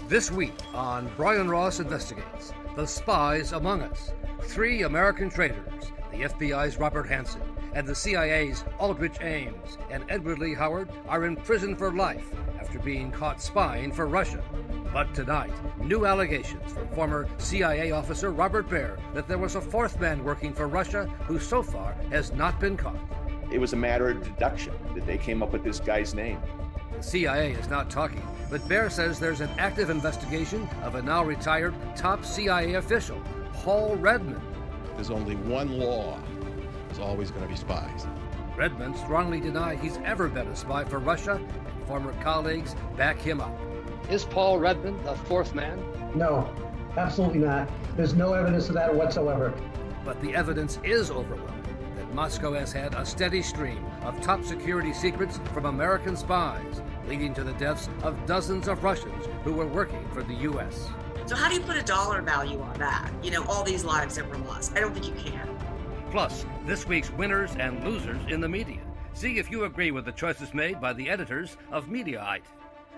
This week on Brian Ross Investigates, the spies among us. 3 American traitors, the FBI's Robert Hansen and the CIA's Aldrich Ames and Edward Lee Howard are in prison for life after being caught spying for Russia. But tonight, new allegations from former CIA officer Robert Baer that there was a 4th man working for Russia who so far has not been caught. It was a matter of deduction that they came up with this guy's name. The CIA is not talking, but Baer says there's an active investigation of a now retired top CIA official, Paul Redmond. There's only one law. There's always going to be spies. Redmond strongly denied he's ever been a spy for Russia, and former colleagues back him up. Is Paul Redmond the 4th man? No, absolutely not. There's no evidence of that whatsoever. But the evidence is overwhelming that Moscow has had a steady stream of top security secrets from American spies, leading to the deaths of dozens of Russians who were working for the U.S. So how do you put a dollar value on that? All these lives that were lost. I don't think you can. Plus, this week's winners and losers in the media. See if you agree with the choices made by the editors of Mediaite.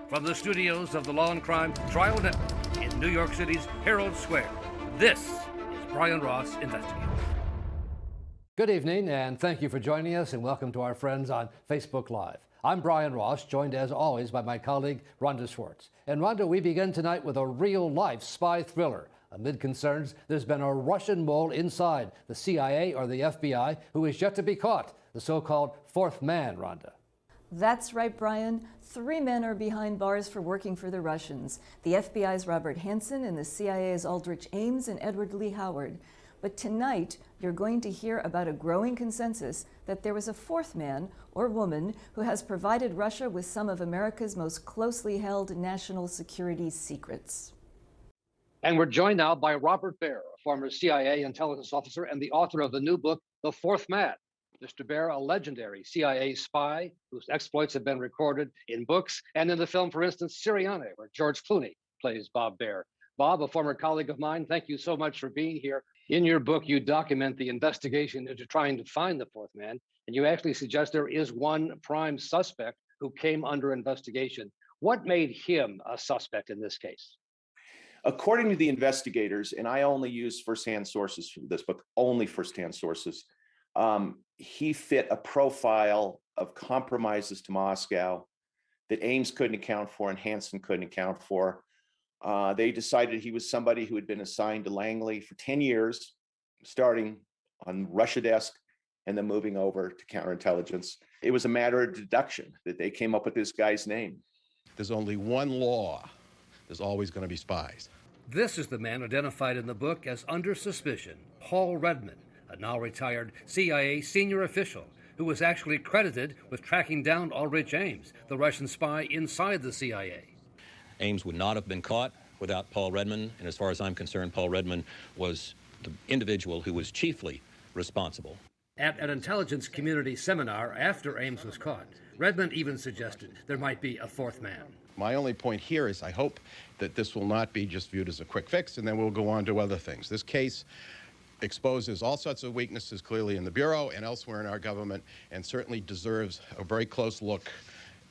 From the studios of the Law&Crime Trial Network in New York City's Herald Square, this is Brian Ross Investigates. Good evening, and thank you for joining us, and welcome to our friends on Facebook Live. I'm Brian Ross, joined as always by my colleague, Rhonda Schwartz. And Rhonda, we begin tonight with a real-life spy thriller. Amid concerns, there's been a Russian mole inside the CIA or the FBI who is yet to be caught, the so-called 4th man, Rhonda. That's right, Brian. 3 men are behind bars for working for the Russians. The FBI's Robert Hansen and the CIA's Aldrich Ames and Edward Lee Howard. But tonight, you're going to hear about a growing consensus that there was a 4th man or woman who has provided Russia with some of America's most closely held national security secrets. And we're joined now by Robert Baer, a former CIA intelligence officer and the author of the new book, The 4th Man. Mr. Baer, a legendary CIA spy whose exploits have been recorded in books and in the film, for instance, Syriane, where George Clooney plays Bob Baer. Bob, a former colleague of mine, thank you so much for being here. In your book, you document the investigation into trying to find the 4th man, and you actually suggest there is one prime suspect who came under investigation. What made him a suspect in this case? According to the investigators, and I only use firsthand sources for this book, only firsthand sources, he fit a profile of compromises to Moscow that Ames couldn't account for and Hansen couldn't account for. They decided he was somebody who had been assigned to Langley for 10 years, starting on Russia desk and then moving over to counterintelligence. It was a matter of deduction that they came up with this guy's name. There's only one law. There's always going to be spies. This is the man identified in the book as under suspicion, Paul Redmond, a now retired CIA senior official who was actually credited with tracking down Aldrich Ames, the Russian spy inside the CIA. Ames would not have been caught without Paul Redmond, and as far as I'm concerned, Paul Redmond was the individual who was chiefly responsible. At an intelligence community seminar after Ames was caught, Redmond even suggested there might be a 4th man. My only point here is I hope that this will not be just viewed as a quick fix, and then we'll go on to other things. This case exposes all sorts of weaknesses clearly in the Bureau and elsewhere in our government, and certainly deserves a very close look,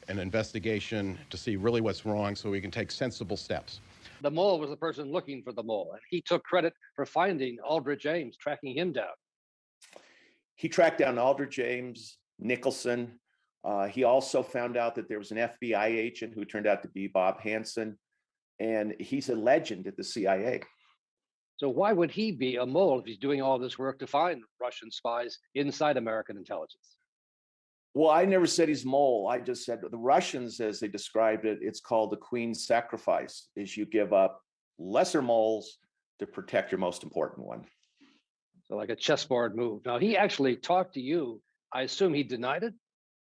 an investigation to see really what's wrong so we can take sensible steps. The mole was the person looking for the mole, and he took credit for finding Aldrich Ames, tracking him down. He tracked down Aldrich Ames, Nicholson. He also found out that there was an FBI agent who turned out to be Bob Hansen, and he's a legend at the CIA. So why would he be a mole if he's doing all this work to find Russian spies inside American intelligence? Well, I never said he's mole. I just said the Russians, as they described it, it's called the Queen's sacrifice, is you give up lesser moles to protect your most important one. So like a chessboard move. Now, he actually talked to you. I assume he denied it?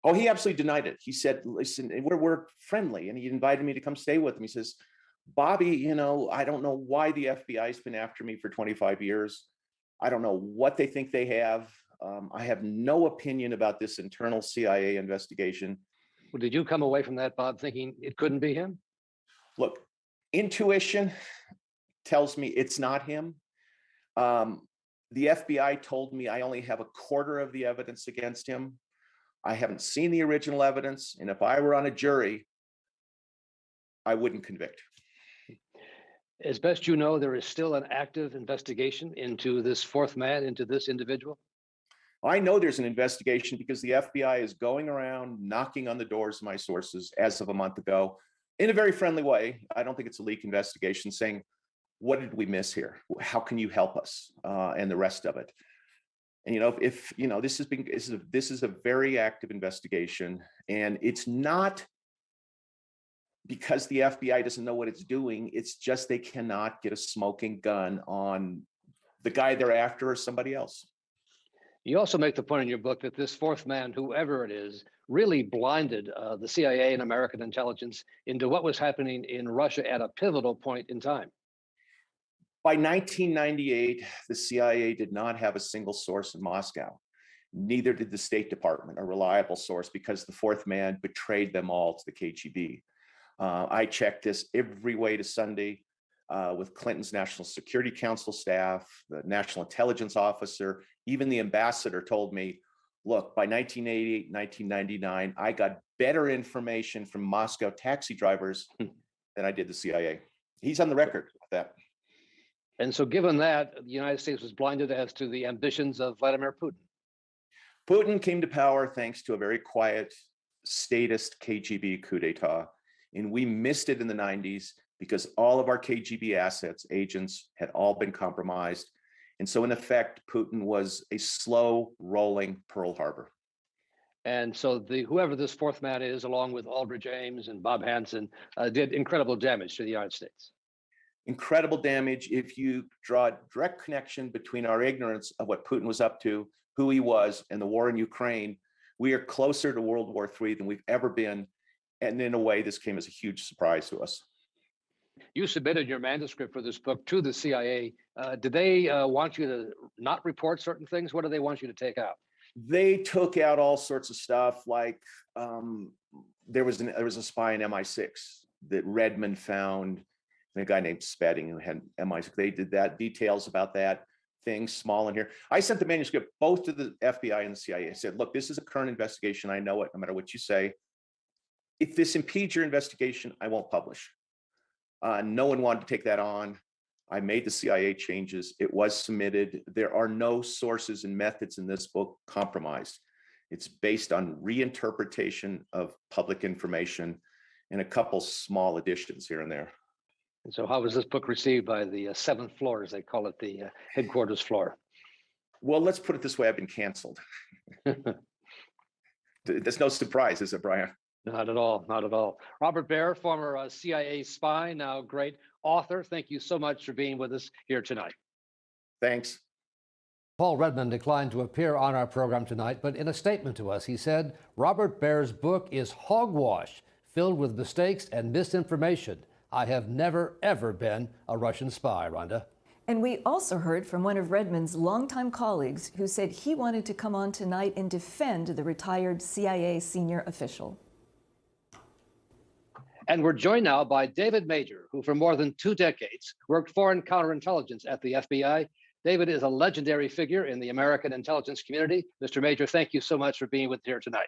Oh, he absolutely denied it. He said, listen, we're friendly. And he invited me to come stay with him. He says, Bobby, I don't know why the FBI's been after me for 25 years. I don't know what they think they have. I have no opinion about this internal CIA investigation. Well, did you come away from that, Bob, thinking it couldn't be him? Look, intuition tells me it's not him. The FBI told me I only have a quarter of the evidence against him. I haven't seen the original evidence. And if I were on a jury, I wouldn't convict. As best you know, there is still an active investigation into this fourth man, into this individual? I know there's an investigation because the FBI is going around knocking on the doors of my sources as of a month ago in a very friendly way. I don't think it's a leak investigation, saying, what did we miss here? How can you help us? And the rest of it. And, if this is a very active investigation, and it's not because the FBI doesn't know what it's doing. It's just they cannot get a smoking gun on the guy they're after or somebody else. You also make the point in your book that this fourth man, whoever it is, really blinded the CIA and American intelligence into what was happening in Russia at a pivotal point in time. By 1998, the CIA did not have a single source in Moscow. Neither did the State Department, a reliable source, because the fourth man betrayed them all to the KGB. I checked this every way to Sunday with Clinton's National Security Council staff, the National Intelligence Officer, even the ambassador told me, look, by 1988, 1999, I got better information from Moscow taxi drivers than I did the CIA. He's on the record with that. And so given that, the United States was blinded as to the ambitions of Vladimir Putin. Putin came to power thanks to a very quiet, statist KGB coup d'etat. And we missed it in the 90s because all of our KGB assets, agents, had all been compromised. And so in effect, Putin was a slow rolling Pearl Harbor. And so whoever this fourth man is, along with Aldrich Ames and Bob Hansen, did incredible damage to the United States. Incredible damage. If you draw a direct connection between our ignorance of what Putin was up to, who he was, and the war in Ukraine, we are closer to World War III than we've ever been. And in a way, this came as a huge surprise to us. You submitted your manuscript for this book to the CIA. Did they want you to not report certain things? What do they want you to take out? They took out all sorts of stuff, like there was a spy in MI6 that Redmond found, a guy named Spedding who had MI6. They did that, details about that, things small in here. I sent the manuscript both to the FBI and the CIA. I said, look, this is a current investigation. I know it, no matter what you say. If this impedes your investigation, I won't publish. No one wanted to take that on. I made the CIA changes. It was submitted. There are no sources and methods in this book compromised. It's based on reinterpretation of public information and a couple small additions here and there. And so how was this book received by the seventh floor, as they call it, the headquarters floor? Well, let's put it this way. I've been canceled. There's no surprise, is it, Brian? Not at all. Not at all. Robert Baer, former CIA spy, now great author. Thank you so much for being with us here tonight. Thanks. Paul Redmond declined to appear on our program tonight, but in a statement to us, he said, Robert Baer's book is hogwash, filled with mistakes and misinformation. I have never, ever been a Russian spy, Rhonda. And we also heard from one of Redmond's longtime colleagues who said he wanted to come on tonight and defend the retired CIA senior official. And we're joined now by David Major, who for more than 2 decades worked foreign counterintelligence at the FBI. David is a legendary figure in the American intelligence community. Mr. Major, thank you so much for being with us here tonight.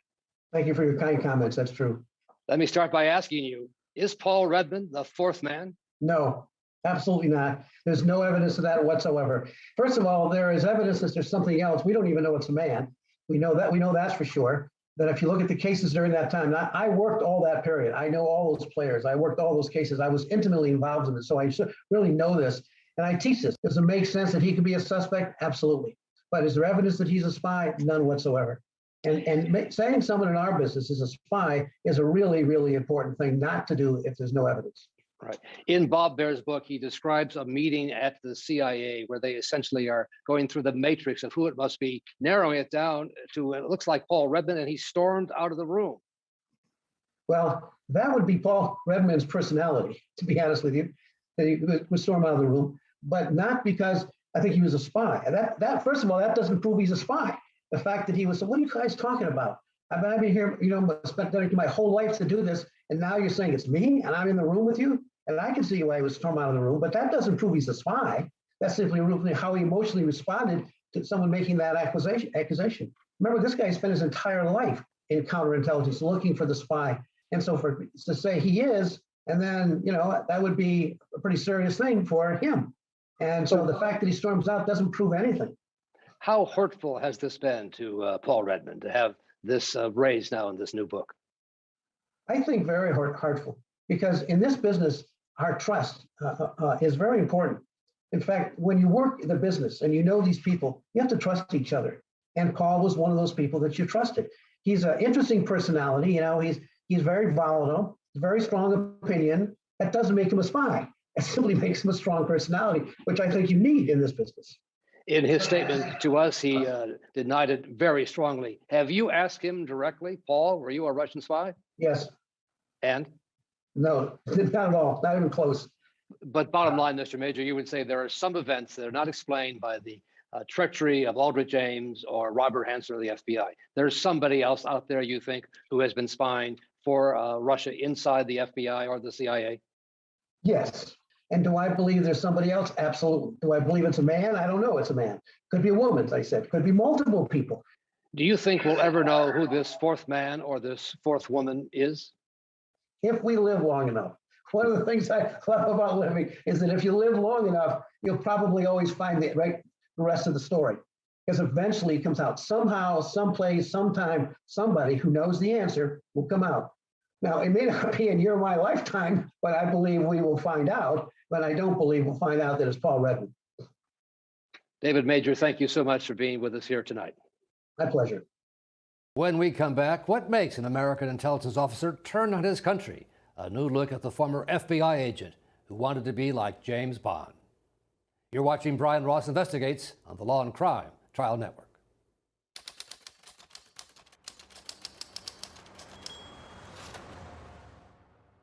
Thank you for your kind comments. That's true. Let me start by asking you, is Paul Redmond the fourth man? No, absolutely not. There's no evidence of that whatsoever. First of all, there is evidence that there's something else. We don't even know it's a man. We know that's for sure. That if you look at the cases during that time, I worked all that period. I know all those players. I worked all those cases. I was intimately involved in it. So I really know this. And I teach this. Does it make sense that he could be a suspect? Absolutely. But is there evidence that he's a spy? None whatsoever. And saying someone in our business is a spy is a really, really important thing not to do if there's no evidence. Right. In Bob Baer's book, he describes a meeting at the CIA where they essentially are going through the matrix of who it must be, narrowing it down to, it looks like Paul Redmond, and he stormed out of the room. Well, that would be Paul Redmond's personality, to be honest with you, that he would storm out of the room, but not because I think he was a spy. That first of all, that doesn't prove he's a spy. The fact that he was, so what are you guys talking about? I've been here, spent my whole life to do this, and now you're saying it's me, and I'm in the room with you? And I can see why he was stormed out of the room, but that doesn't prove he's a spy. That's simply how he emotionally responded to someone making that accusation. Remember, this guy spent his entire life in counterintelligence looking for the spy. And so to say he is And then, that would be a pretty serious thing for him. And so the fact that he storms out doesn't prove anything. How hurtful has this been to Paul Redmond to have this raised now in this new book? I think very hurtful, because in this business, our trust is very important. In fact, when you work in the business and you know these people, you have to trust each other. And Paul was one of those people that you trusted. He's an interesting personality. He's very volatile, very strong opinion. That doesn't make him a spy. It simply makes him a strong personality, which I think you need in this business. In his statement to us, he denied it very strongly. Have you asked him directly, Paul, were you a Russian spy? Yes. And? No, not at all, not even close. But bottom line, Mr. Major, you would say there are some events that are not explained by the treachery of Aldrich Ames or Robert Hansen or the FBI. There's somebody else out there, you think, who has been spying for Russia inside the FBI or the CIA? Yes. And do I believe there's somebody else? Absolutely. Do I believe it's a man? I don't know. It's a man. Could be a woman, as I said. Could be multiple people. Do you think we'll ever know who this fourth man or this fourth woman is? If we live long enough. One of the things I love about living is that if you live long enough, you'll probably always find the rest of the story. Because eventually it comes out. Somehow, someplace, sometime, somebody who knows the answer will come out. Now, it may not be in your or my lifetime, but I believe we will find out. But I don't believe we'll find out that it's Paul Redmond. David Major, thank you so much for being with us here tonight. My pleasure. When we come back, what makes an American intelligence officer turn on his country? A new look at the former FBI agent who wanted to be like James Bond. You're watching Brian Ross Investigates on the Law and Crime Trial Network.